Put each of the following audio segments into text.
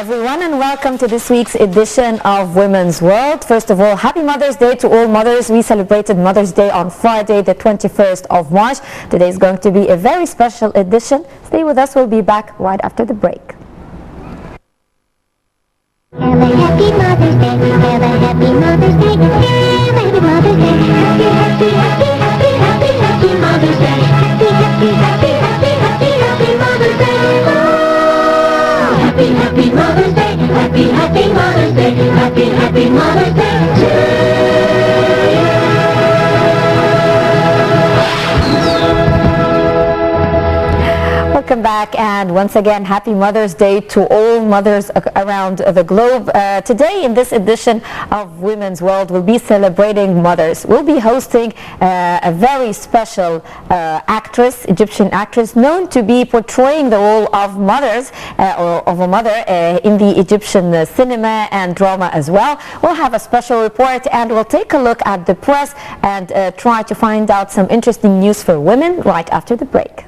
everyone, and welcome to this week's edition of Women's World. First of all, happy Mother's Day to all mothers. We celebrated Mother's Day on Friday, the 21st of March. Today is going to be a very special edition. Stay with us. We'll be back right after the break. Have a happy Mother's Day, have a happy Mother's Day, have a happy Mother's Day, happy, happy, happy, happy, happy, happy Mother's Day, happy, happy, happy, happy, happy, happy Mother's Day, oh, happy, happy Mother's Day, happy, happy Mother's Day, happy, happy Mother's Day to you. Welcome back, and once again, happy Mother's Day to all mothers around the globe. Today in this edition of Women's World, we'll be celebrating mothers. We'll be hosting a very special actress, Egyptian actress, known to be portraying the role of mothers or of a mother in the Egyptian cinema and drama as well. We'll have a special report, and we'll take a look at the press and try to find out some interesting news for women right after the break.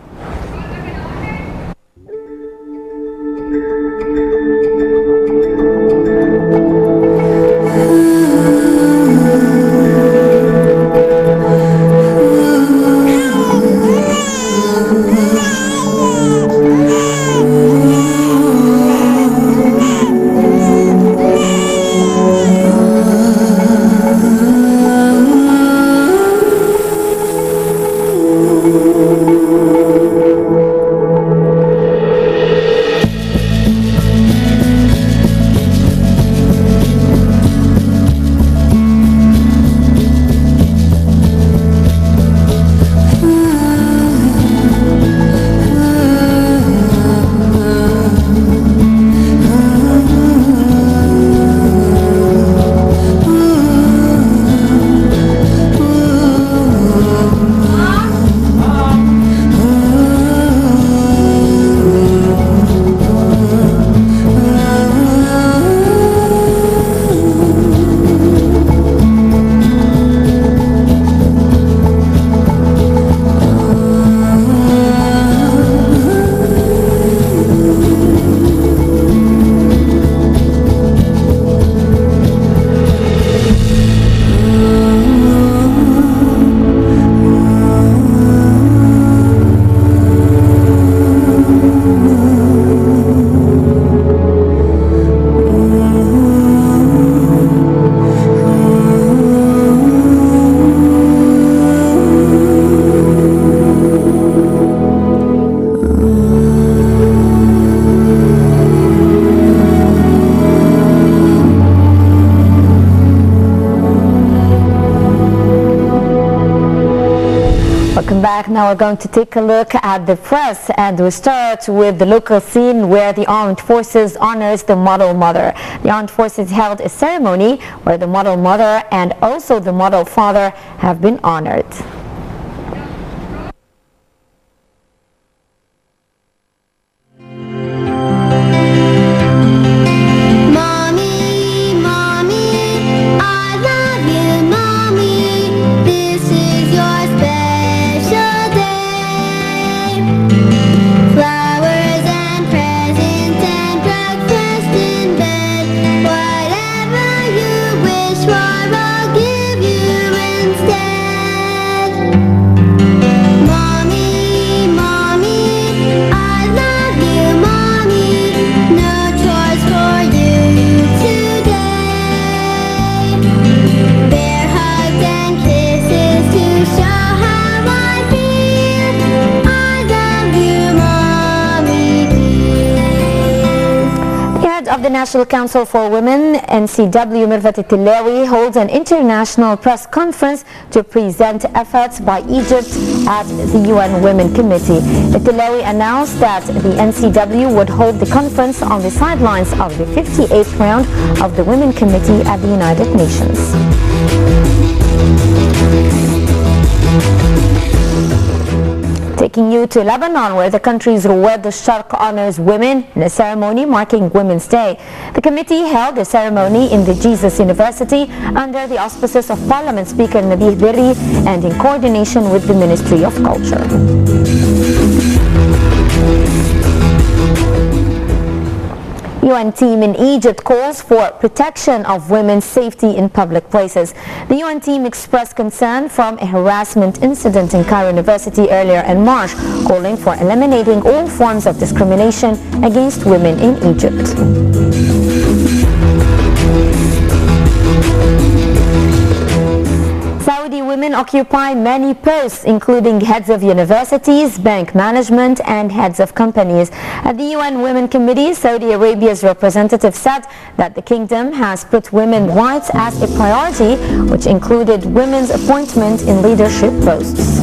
Now we're going to take a look at the press, and we start with the local scene where the Armed Forces honors the model mother. The Armed Forces held a ceremony where the model mother and also the model father have been honored. The National Council for Women, NCW, Mirvat Tilawi, holds an international press conference to present efforts by Egypt at the UN Women Committee. Tilawi announced that the NCW would hold the conference on the sidelines of the 58th round of the Women Committee at the United Nations. Taking you to Lebanon, where the country's Rouad al-Sharq honors women in a ceremony marking Women's Day. The committee held a ceremony in the Jesus University under the auspices of Parliament Speaker Nabih Berri and in coordination with the Ministry of Culture. UN team in Egypt calls for protection of women's safety in public places. The UN team expressed concern from a harassment incident in Cairo University earlier in March, calling for eliminating all forms of discrimination against women in Egypt. Saudi women occupy many posts, including heads of universities, bank management, and heads of companies. At the UN Women Committee, Saudi Arabia's representative said that the kingdom has put women's rights as a priority, which included women's appointment in leadership posts.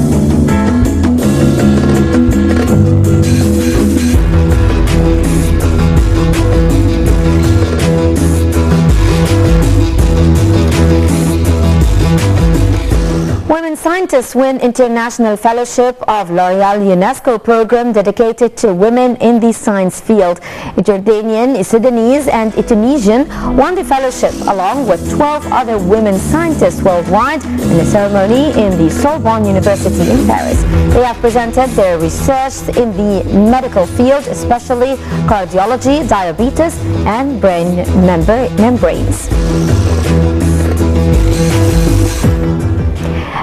Women scientists win International Fellowship of L'Oreal UNESCO program dedicated to women in the science field. A Jordanian, a Sudanese, and a Tunisian won the fellowship along with 12 other women scientists worldwide in a ceremony in the Sorbonne University in Paris. They have presented their research in the medical field, especially cardiology, diabetes, and brain membranes.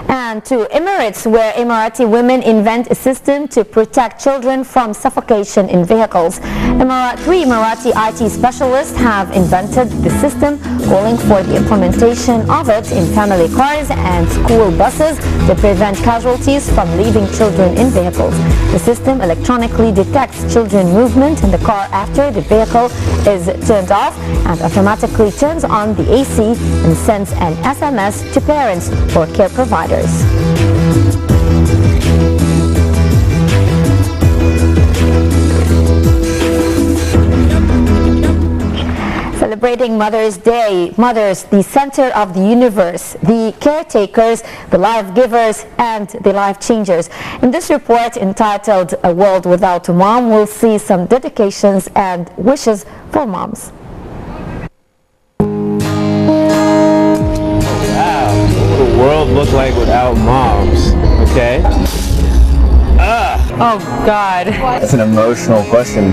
And to Emirates, where Emirati women invent a system to protect children from suffocation in vehicles. Three Emirati IT specialists have invented the system, calling for the implementation of it in family cars and school buses to prevent casualties from leaving children in vehicles. The system electronically detects children movement in the car after the vehicle is turned off and automatically turns on the AC and sends an SMS to parents or care providers. Celebrating Mother's Day, mothers, the center of the universe, the caretakers, the life givers, and the life changers. In this report entitled A World Without a Mom, we'll see some dedications and wishes for moms. The world look like without moms, okay? Oh God. That's an emotional question.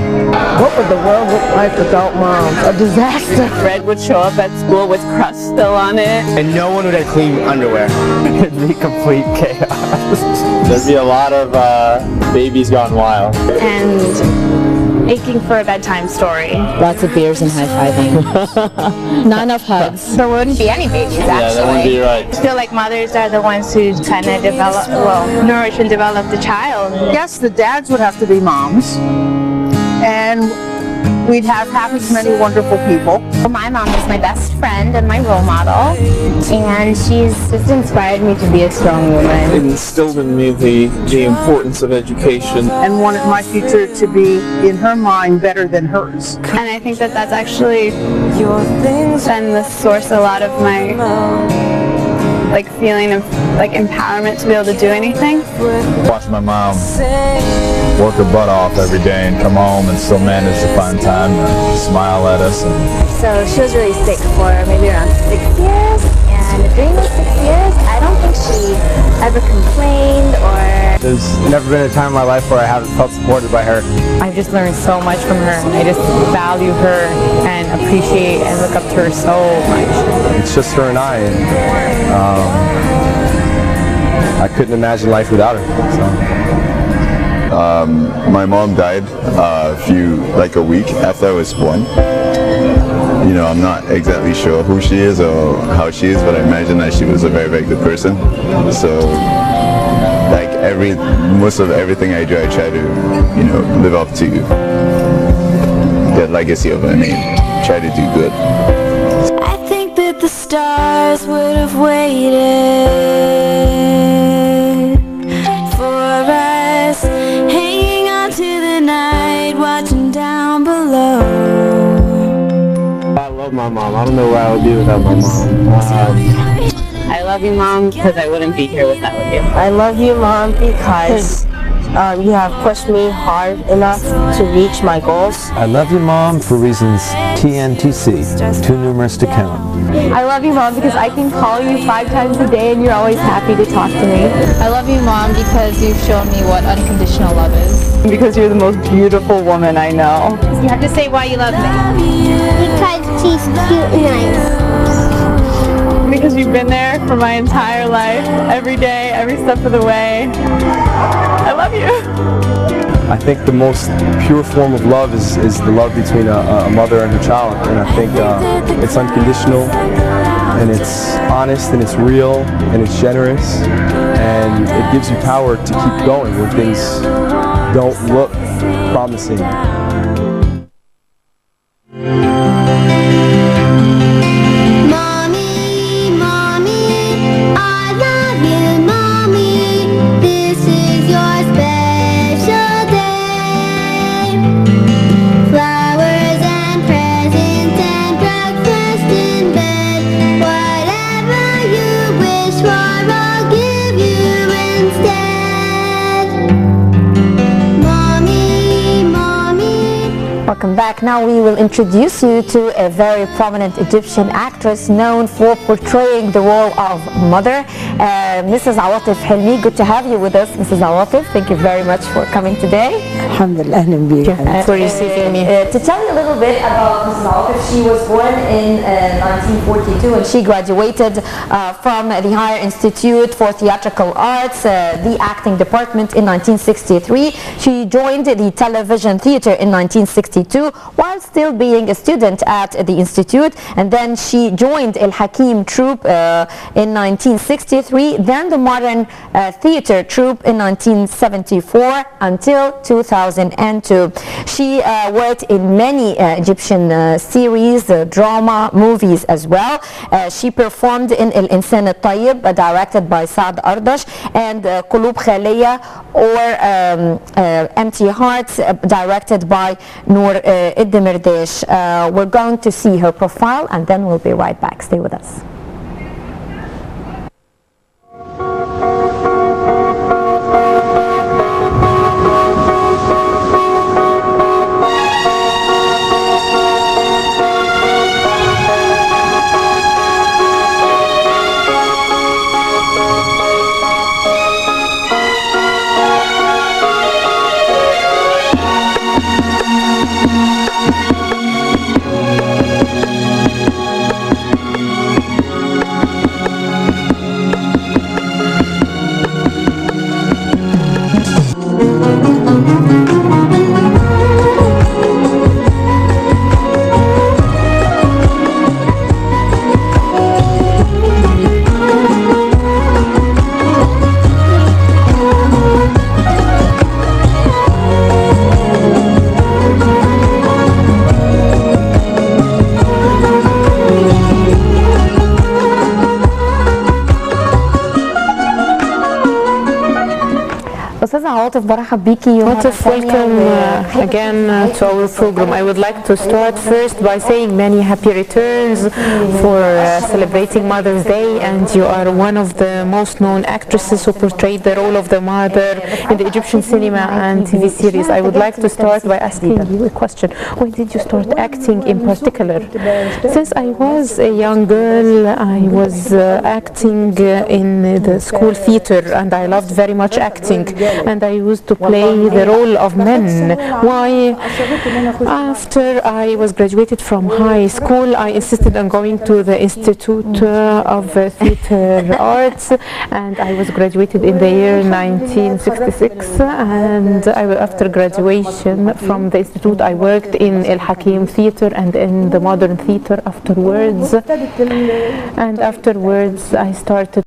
What would the world look like without moms? A disaster. Fred would show up at school with crust still on it. And no one would have clean underwear. It'd be complete chaos. There'd be a lot of babies gone wild. And aching for a bedtime story. Lots of beers and high-fiving. Not enough hugs. There wouldn't be any babies, actually. Yeah, that wouldn't be right. I feel like mothers are the ones who kind of develop, nourish and develop the child. Yes, the dads would have to be moms. And we'd have half as many wonderful people. My mom is my best friend and my role model, and she's just inspired me to be a strong woman. It instilled in me the importance of education. And wanted my future to be, in her mind, better than hers. And I think that that's actually been the source of a lot of my feeling of empowerment to be able to do anything. Watch my mom work her butt off every day and come home and still manage to find time to smile at us. So she was really sick for maybe around 6 years, and during those 6 years, I don't think she ever complained or... There's never been a time in my life where I haven't felt supported by her. I've just learned so much from her. I just value her and appreciate and look up to her so much. It's just her and I, and I couldn't imagine life without her. So. My mom died a week after I was born. You know, I'm not exactly sure who she is or how she is, but I imagine that she was a very, very good person. So, most of everything I do, I try to, live up to the legacy of her name. Try to do good. I think that the stars would have waited for us, hanging on to the night, watching down below. I love my mom. I don't know where I would be without my mom. I love you, Mom, because I wouldn't be here without you. I love you, Mom, because you have pushed me hard enough to reach my goals. I love you, Mom, for reasons TNTC, too numerous to count. I love you, Mom, because I can call you 5 times a day and you're always happy to talk to me. I love you, Mom, because you've shown me what unconditional love is. Because you're the most beautiful woman I know. You have to say why you love me. Because she's cute and nice. Because you've been there for my entire life, every day, every step of the way. I love you. I think the most pure form of love is the love between a mother and her child, and I think it's unconditional, and it's honest, and it's real, and it's generous, and it gives you power to keep going when things don't look promising. Welcome back. Now we will introduce you to a very prominent Egyptian actress known for portraying the role of mother, Mrs. Awatif Helmy. Good to have you with us, Mrs. Awatif. Thank you very much for coming today. Alhamdulillah, For receiving me. To tell you a little bit about Mrs. Awatif, she was born in 1942 and she graduated from the Higher Institute for Theatrical Arts, the acting department in 1963. She joined the television theater in 1962 while still being a student at the institute, and then she joined El Hakim troupe in 1963, then the modern theater troupe in 1974 until 2002. She worked in many Egyptian series, drama, movies as well. She performed in El Insan Al Tayyib, directed by Saad Ardash, and Qulub Khaliya, or Empty Hearts, directed by Noor Iddemirdesh. We're going to see her profile and then we'll be right back. Stay with us. Awatif, برحب بيكي. Awatif, welcome again to our program. I would like to start first by saying many happy returns for celebrating Mother's Day, and you are one of the most known actresses who portrayed the role of the mother in the Egyptian cinema and TV series. I would like to start by asking you a question. When did you start acting in particular? Since I was a young girl, I was acting in the school theater, and I loved very much acting, and I used to play the role of men. Why? After I was graduated from high school, I insisted on going to the Institute of Theater Arts, and I was graduated in the year 1966, and after graduation from the Institute I worked in El Hakim Theater and in the Modern Theater afterwards, and afterwards I started